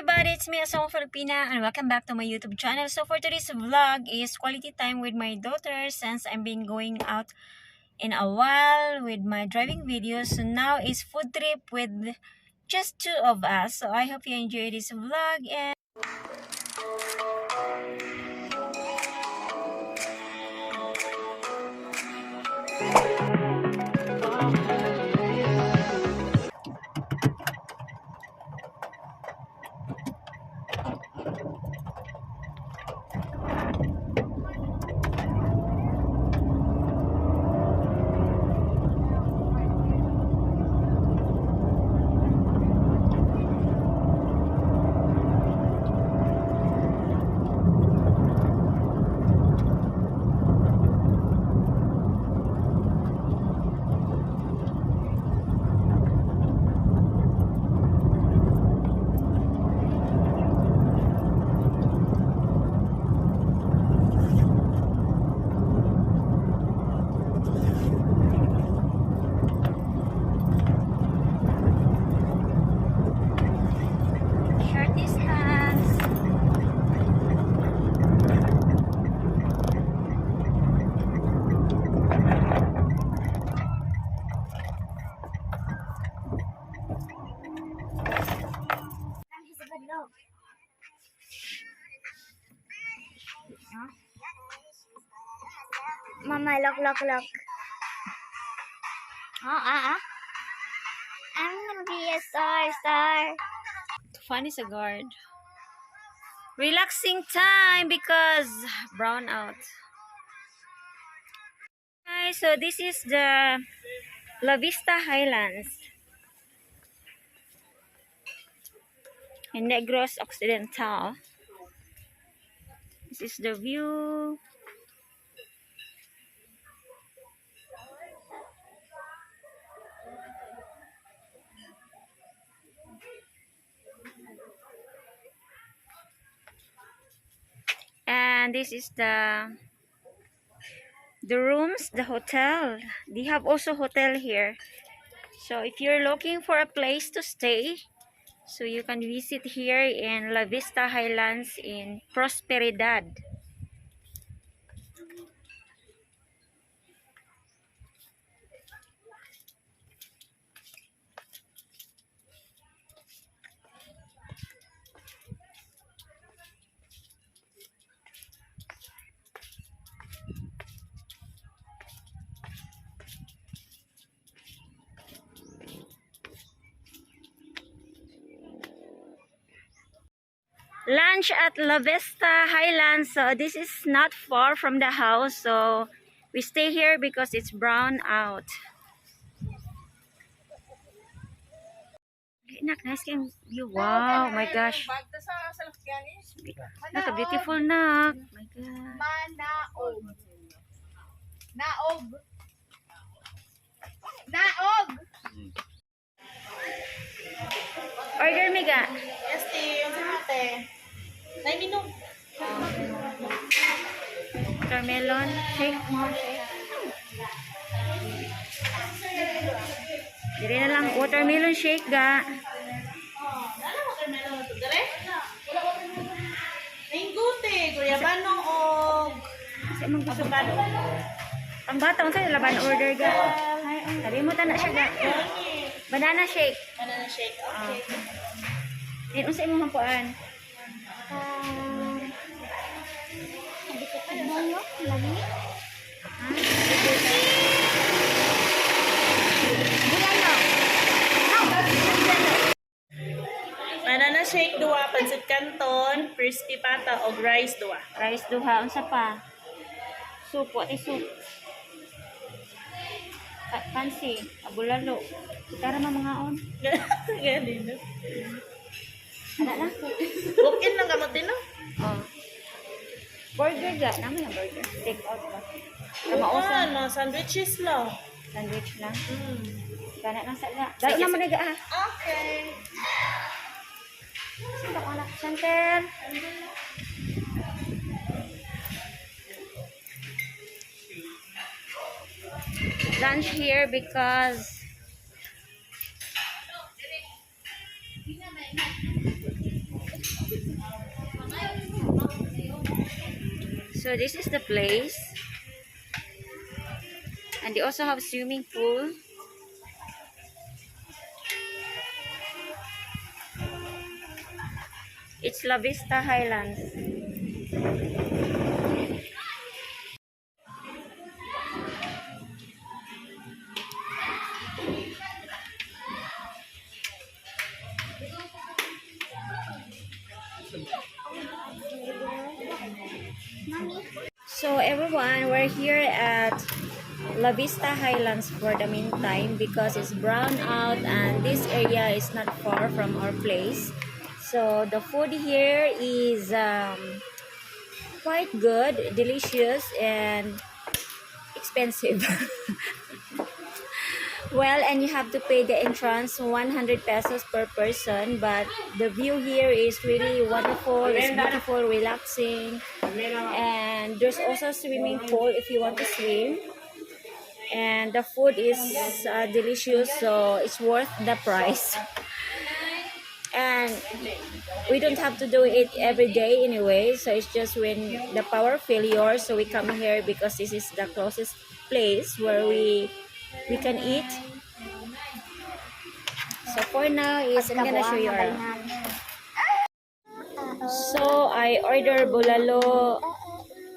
everybody, it's me Asawang Filipina and welcome back to my YouTube channel. So for today's vlog is quality time with my daughter since I've been going out in a while with my driving videos. So now is food trip with just two of us. So I hope you enjoy this vlog and Mama, look. I'm gonna be a star. fun is a guard. Relaxing time because brown out. Guys, so this is the LaVista Highlands in Negros Occidental. This is the view. And this is the rooms, the hotel. They have also hotel here. So if you're looking for a place to stay, so you can visit here in La Vista Highlands in Prosperidad. Lunch at La Vista Highlands. So this is not far from the house. So we stay here because it's brown out. Nice view. Wow, my gosh. Naka beautiful nak. My God. Naog. Order me ga. Yes, yung ate. 9 minutes. Watermelon shake. Dire na lang watermelon shake ga. Watermelon to dire? Ninggote, guyabano og Sa imong gusto ba? Ang bata unsa laban order ga. Sabi mo ta na siya ga. Banana shake. banana shake. Okay. Din unsa imong hampuan? Banana shake duwa, pancit canton, crispy pata og rice duwa. Rice duha unsa pa? Soup, what is soup? Fancy, abulalo. Tara mga on. Ganun. Ana na. Walk in lang gamot din no? Oh. Burger ga, naman yung burger. Take out ba? Oo, no, sandwiches lang. Sandwich lang. Kana lang sa ga. Sige, Dalo naman sige. ga. Okay. Sino ko anak center? Lunch here because So this is the place. And they also have swimming pool. It's LaVista Highlands. So everyone, we're here at LaVista Highlands for the meantime because it's brown out and this area is not far from our place. So the food here is quite good, delicious, and expensive. Well, and you have to pay the entrance 100 pesos per person, but the view here is really wonderful. It's beautiful, relaxing, and there's also a swimming pool if you want to swim. And the food is delicious, so it's worth the price. And we don't have to do it every day anyway, so it's just when the power failure, so we come here because this is the closest place where we can eat. So for now is I'm gonna show you around. So I order bulalo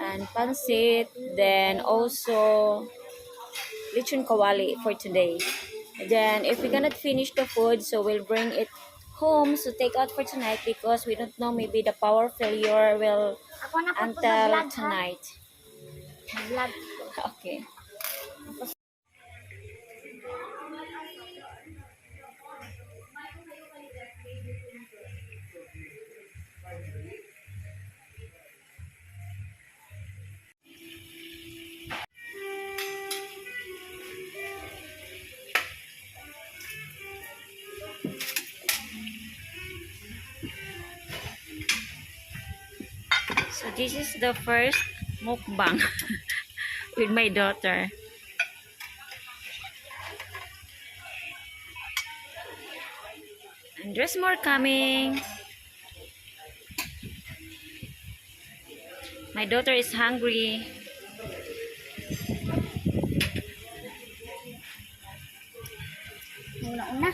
and pansit, then also lechon kawali for today. Then if we cannot finish the food, so we'll bring it home to take out for tonight because we don't know, maybe the power failure will until tonight. Okay. So this is the first mukbang with my daughter. And there's more coming. My daughter is hungry. Una-una.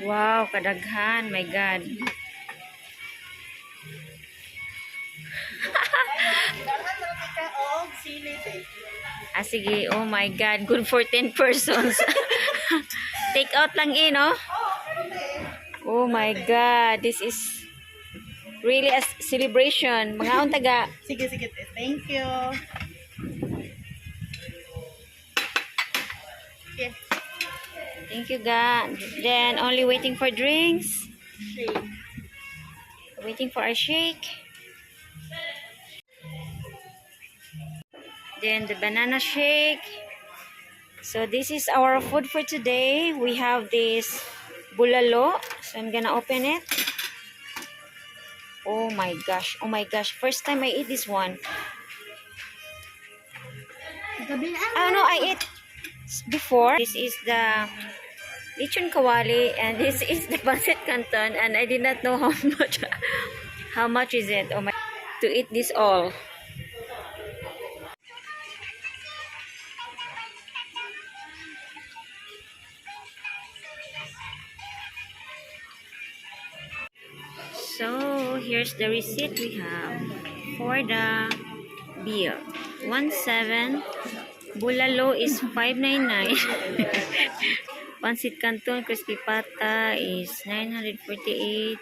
Wow, kadaghan. My God. Sige. Oh my God. Good for 10 persons. Take out lang no? Oh my God. This is really a celebration. Mga untaga. Sige, sige. Thank you. Okay. Thank you, God. Then, only waiting for drinks. Shake. Waiting for a shake. Then, the banana shake. So, this is our food for today. We have this bulalo. So, I'm gonna open it. Oh my gosh. Oh my gosh. First time I eat this one. Oh no, I ate before. This is the lechon kawali and this is the pancit canton, and I did not know how much is it, oh my, to eat this all. So here's the receipt we have for the bill. 17. Bulalo is 599. Pancit canton crispy pata is 948.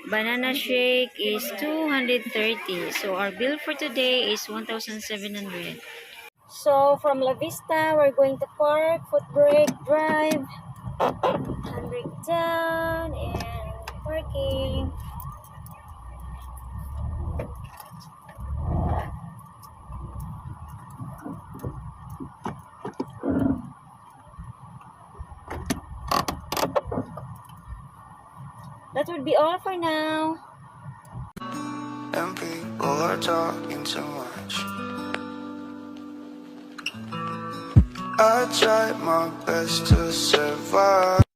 Banana shake is 230. So our bill for today is 1,700. So from LaVista, we're going to park, foot brake, drive, handbrake down, and parking. That would be all for now. And people are talking too much. I tried my best to survive.